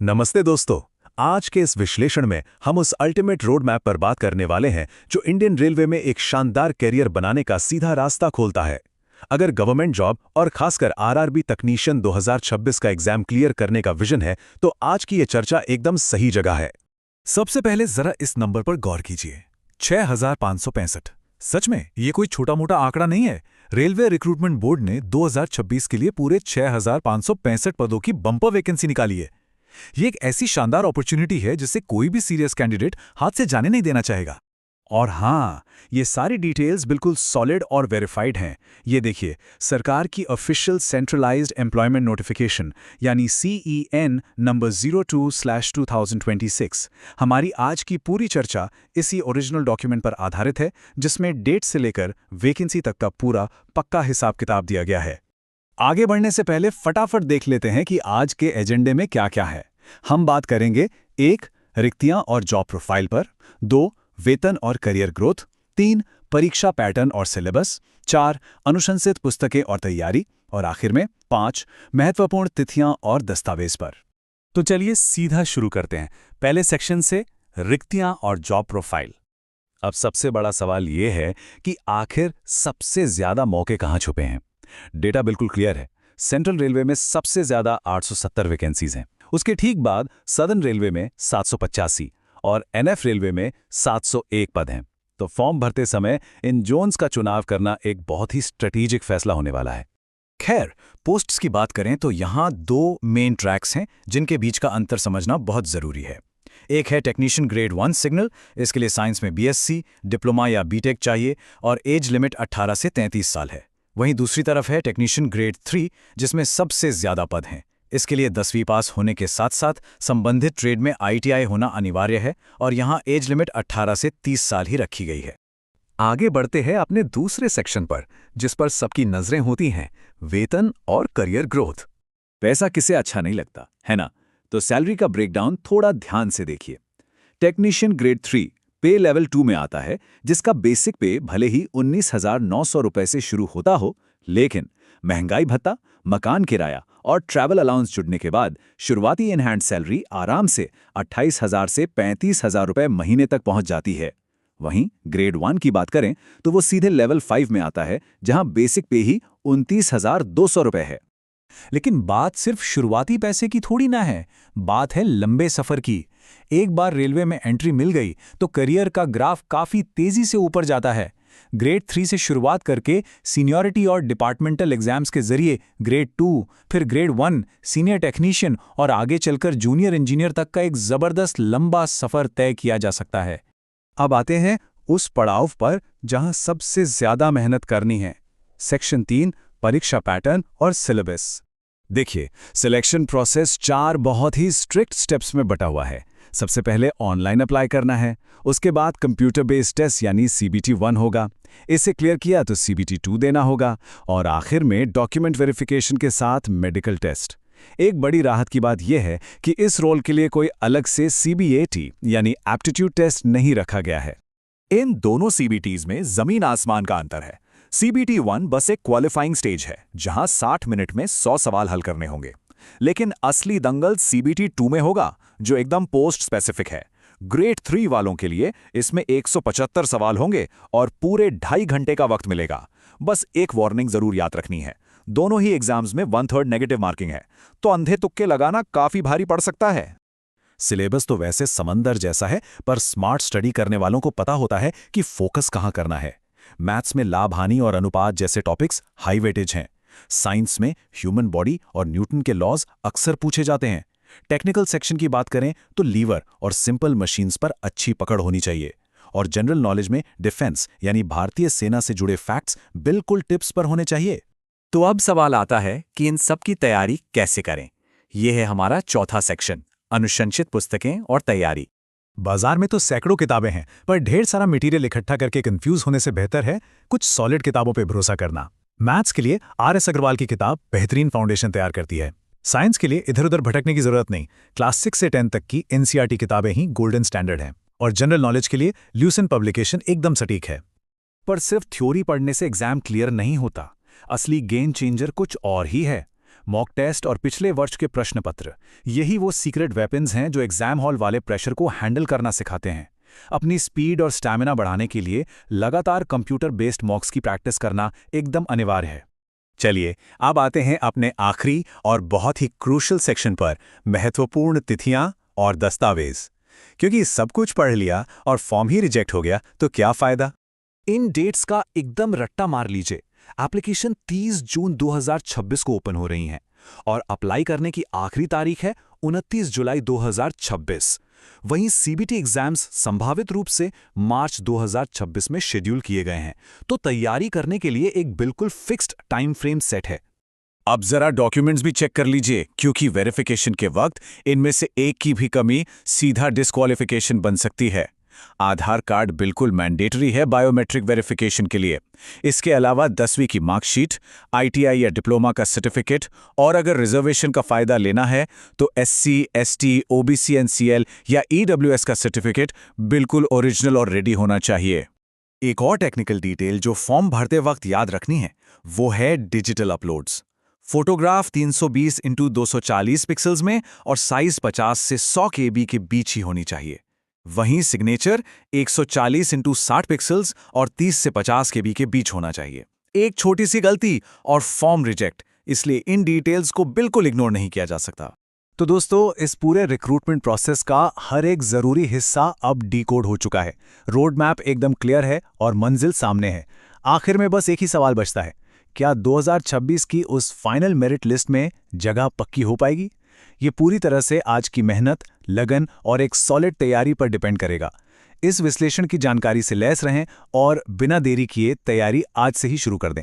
नमस्ते दोस्तों। आज के इस विश्लेषण में हम उस अल्टीमेट रोड मैप पर बात करने वाले हैं जो इंडियन रेलवे में एक शानदार करियर बनाने का सीधा रास्ता खोलता है। अगर गवर्नमेंट जॉब और खासकर आरआरबी तकनीशियन 2026 का एग्जाम क्लियर करने का विजन है तो आज की ये चर्चा एकदम सही जगह है। सबसे पहले जरा इस नंबर पर गौर कीजिए, 6565। सच में ये कोई छोटा मोटा आंकड़ा नहीं है। रेलवे रिक्रूटमेंट बोर्ड ने 2026 के लिए पूरे 6565 पदों की बम्पर वैकेंसी निकाली है। ये एक ऐसी शानदार अपॉर्चुनिटी है जिसे कोई भी सीरियस कैंडिडेट हाथ से जाने नहीं देना चाहेगा। और हाँ, ये सारी डिटेल्स बिल्कुल सॉलिड और वेरीफाइड हैं। ये देखिए, सरकार की ऑफिशियल सेंट्रलाइज्ड एम्प्लॉयमेंट नोटिफिकेशन यानी CEN नंबर 02/2026। हमारी आज की पूरी चर्चा इसी ओरिजिनल डॉक्यूमेंट पर आधारित है, जिसमें डेट से लेकर वैकेंसी तक का पूरा पक्का हिसाब किताब दिया गया है। आगे बढ़ने से पहले फटाफट देख लेते हैं कि आज के एजेंडे में क्या क्या है। हम बात करेंगे 1. रिक्तियां और जॉब प्रोफाइल पर, 2. वेतन और करियर ग्रोथ, 3. परीक्षा पैटर्न और सिलेबस, 4. अनुशंसित पुस्तकें और तैयारी, और आखिर में 5. महत्वपूर्ण तिथियां और दस्तावेज पर। तो चलिए सीधा शुरू करते हैं पहले सेक्शन से, रिक्तियां और जॉब प्रोफाइल। अब सबसे बड़ा सवाल ये है कि आखिर सबसे ज्यादा मौके कहाँ छुपे हैं। डेटा बिल्कुल क्लियर है। सेंट्रल रेलवे में सबसे ज्यादा 870 वैकेंसीज हैं। उसके ठीक बाद सदर्न रेलवे में 785 और NF रेलवे में 701 पद हैं। तो फॉर्म भरते समय इन जोन्स का चुनाव करना एक बहुत ही स्ट्रेटेजिक फैसला होने वाला है। खैर, पोस्ट्स की बात करें तो यहाँ 2 मेन ट्रैक्स हैं जिनके बीच का अंतर समझना बहुत जरूरी है। एक है टेक्नीशियन ग्रेड 1 सिग्नल। इसके लिए साइंस में BSc, डिप्लोमा या BTech चाहिए और एज लिमिट 18 से 33 साल है। वहीं दूसरी तरफ है टेक्नीशियन ग्रेड 3, जिसमें सबसे ज्यादा पद हैं। इसके लिए 10वीं पास होने के साथ साथ संबंधित ट्रेड में ITI होना अनिवार्य है और यहाँ एज लिमिट 18 से 30 साल ही रखी गई है। आगे बढ़ते हैं अपने दूसरे सेक्शन पर, जिस पर सबकी नजरें होती हैं, वेतन और करियर ग्रोथ। पैसा किसे अच्छा नहीं लगता, है ना? तो सैलरी का ब्रेकडाउन थोड़ा ध्यान से देखिए। टेक्नीशियन ग्रेड 3 पे लेवल 2 में आता है, जिसका बेसिक पे भले ही 19,900 रुपए से शुरू होता हो, लेकिन महंगाई भत्ता, मकान किराया और ट्रैवल अलाउंस जुड़ने के बाद शुरुआती इन हैंड सैलरी आराम से 28,000 से 35,000 रुपए महीने तक पहुंच जाती है। वहीं ग्रेड 1 की बात करें तो वो सीधे लेवल 5 में आता है, जहां बेसिक पे ही 29,200 रुपए है। लेकिन बात सिर्फ शुरुआती पैसे की थोड़ी ना है, बात है लंबे सफर की। एक बार रेलवे में एंट्री मिल गई तो करियर का ग्राफ काफी तेजी से ऊपर जाता है। ग्रेड 3 से शुरुआत करके सीनियरिटी और डिपार्टमेंटल एग्जाम्स के जरिए ग्रेड 2, फिर ग्रेड 1 सीनियर टेक्नीशियन और आगे चलकर जूनियर इंजीनियर तक का एक जबरदस्त लंबा सफर तय किया जा सकता है। अब आते हैं उस पड़ाव पर जहां सबसे ज्यादा मेहनत करनी है, सेक्शन 3, परीक्षा पैटर्न और सिलेबस। देखिए, सिलेक्शन प्रोसेस 4 बहुत ही स्ट्रिक्ट स्टेप्स में बटा हुआ है। सबसे पहले ऑनलाइन अप्लाई करना है, उसके बाद कंप्यूटर बेस्ड टेस्ट यानी CBT 1 होगा। इसे क्लियर किया तो CBT 2 देना होगा और आखिर में डॉक्यूमेंट वेरिफिकेशन के साथ मेडिकल टेस्ट। एक बड़ी राहत की बात यह है कि इस रोल के लिए कोई अलग से CBAT यानी एप्टीट्यूड टेस्ट नहीं रखा गया है। इन दोनों CBTs में जमीन आसमान का अंतर है। CBT 1 बस एक क्वालिफाइंग स्टेज है, जहां 60 मिनट में 100 सवाल हल करने होंगे। लेकिन असली दंगल CBT 2 में होगा, जो एकदम पोस्ट स्पेसिफिक है। ग्रेड 3 वालों के लिए इसमें 175 सवाल होंगे और पूरे 2.5 घंटे का वक्त मिलेगा। बस एक वार्निंग जरूर याद रखनी है, दोनों ही एग्जाम्स में 1/3 नेगेटिव मार्किंग है, तो अंधे तुक्के लगाना काफी भारी पड़ सकता है। सिलेबस तो वैसे समंदर जैसा है, पर स्मार्ट स्टडी करने वालों को पता होता है कि फोकस कहां करना है। मैथ्स में लाभ हानि और अनुपात जैसे टॉपिक्स हाई वेटेज हैं। साइंस में ह्यूमन बॉडी और न्यूटन के लॉज अक्सर पूछे जाते हैं। टेक्निकल सेक्शन की बात करें तो लीवर और सिंपल मशीन्स पर अच्छी पकड़ होनी चाहिए। और जनरल नॉलेज में डिफेंस यानी भारतीय सेना से जुड़े फैक्ट्स बिल्कुल टिप्स पर होने चाहिए। तो अब सवाल आता है कि इन सब की तैयारी कैसे करें। यह है हमारा चौथा सेक्शन, अनुशंसित पुस्तकें और तैयारी। बाजार में तो सैकड़ों किताबें हैं, पर ढेर सारा मटेरियल इकट्ठा करके कंफ्यूज होने से बेहतर है कुछ सॉलिड किताबों पे भरोसा करना। मैथ्स के लिए RS अग्रवाल की किताब बेहतरीन फाउंडेशन तैयार करती है। साइंस के लिए इधर उधर भटकने की जरूरत नहीं, क्लास 6 से 10 तक की NCERT किताबें ही गोल्डन स्टैंडर्ड हैं। और जनरल नॉलेज के लिए ल्यूसेंट पब्लिकेशन एकदम सटीक है। पर सिर्फ थ्योरी पढ़ने से एग्जाम क्लियर नहीं होता। असली गेम चेंजर कुछ और ही है। मॉक टेस्ट और पिछले वर्ष के प्रश्न पत्र, यही वो सीक्रेट वेपन्स हैं जो एग्जाम हॉल वाले प्रेशर को हैंडल करना सिखाते हैं। अपनी स्पीड और स्टैमिना बढ़ाने के लिए लगातार कंप्यूटर बेस्ड मॉक्स की प्रैक्टिस करना एकदम अनिवार्य है। चलिए अब आते हैं अपने आखिरी और बहुत ही क्रूशल सेक्शन पर, महत्वपूर्ण तिथियां और दस्तावेज। क्योंकि सब कुछ पढ़ लिया और फॉर्म ही रिजेक्ट हो गया तो क्या फायदा। इन डेट्स का एकदम रट्टा मार लीजिए। एप्लीकेशन 30 जून 2026 को ओपन हो रही हैं और अप्लाई करने की आखिरी तारीख है 29 जुलाई 2026। वहीं सीबीटी एग्जाम्स संभावित रूप से मार्च 2026 में शेड्यूल किए गए हैं, तो तैयारी करने के लिए एक बिल्कुल फिक्स्ड टाइम फ्रेम सेट है। अब जरा डॉक्यूमेंट्स भी चेक कर लीजिए, क्योंकि वेरिफिकेशन के वक्त इनमें से एक की भी कमी सीधा डिस्क्वालिफिकेशन बन सकती है। आधार कार्ड बिल्कुल मैंडेटरी है बायोमेट्रिक वेरिफिकेशन के लिए। इसके अलावा 10वीं की मार्कशीट, आईटीआई या डिप्लोमा का सर्टिफिकेट, और अगर रिजर्वेशन का फायदा लेना है तो एससी, एसटी, ओबीसी, एनसीएल या ईडब्ल्यूएस का सर्टिफिकेट बिल्कुल ओरिजिनल और रेडी होना चाहिए। एक और टेक्निकल डिटेल जो फॉर्म भरते वक्त याद रखनी है वो है digital uploads. Photograph 320x240 pixels में और साइज 50 से 100 KB के बीच ही होनी चाहिए। वहीं सिग्नेचर 140x60 पिक्सल्स और 30 से 50 KB के बीच होना चाहिए। एक छोटी सी गलती और फॉर्म रिजेक्ट, इसलिए इन डिटेल्स को बिल्कुल इग्नोर नहीं किया जा सकता। तो दोस्तों, इस पूरे रिक्रूटमेंट प्रोसेस का हर एक जरूरी हिस्सा अब डीकोड हो चुका है। रोड मैप एकदम क्लियर है और मंजिल सामने है। आखिर में बस एक ही सवाल बचता है, क्या 2026 की उस फाइनल मेरिट लिस्ट में जगह पक्की हो पाएगी? ये पूरी तरह से आज की मेहनत, लगन और एक सॉलिड तैयारी पर डिपेंड करेगा। इस विश्लेषण की जानकारी से लैस रहें और बिना देरी किए तैयारी आज से ही शुरू कर दें।